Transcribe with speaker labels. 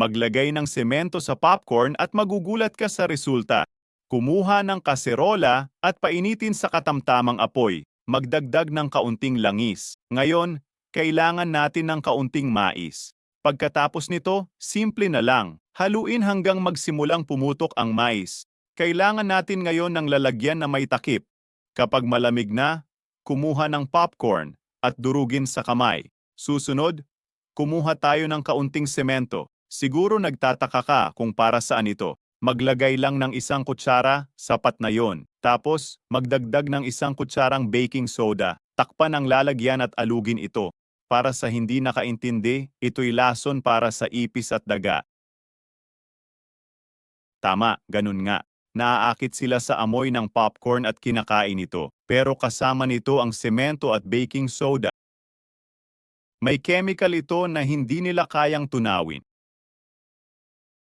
Speaker 1: Maglagay ng semento sa popcorn at magugulat ka sa resulta. Kumuha ng kaserola at painitin sa katamtamang apoy. Magdagdag ng kaunting langis. Ngayon, kailangan natin ng kaunting mais. Pagkatapos nito, simple na lang. Haluin hanggang magsimulang pumutok ang mais. Kailangan natin ngayon ng lalagyan na may takip. Kapag malamig na, kumuha ng popcorn at durugin sa kamay. Susunod, kumuha tayo ng kaunting semento. Siguro nagtataka ka kung para saan ito. Maglagay lang ng 1 kutsara, sapat na yon. Tapos, magdagdag ng 1 kutsarang baking soda. Takpan ang lalagyan at alugin ito. Para sa hindi nakaintindi, ito'y lason para sa ipis at daga. Tama, ganun nga. Naaakit sila sa amoy ng popcorn at kinakain ito. Pero kasama nito ang semento at baking soda. May chemical ito na hindi nila kayang tunawin.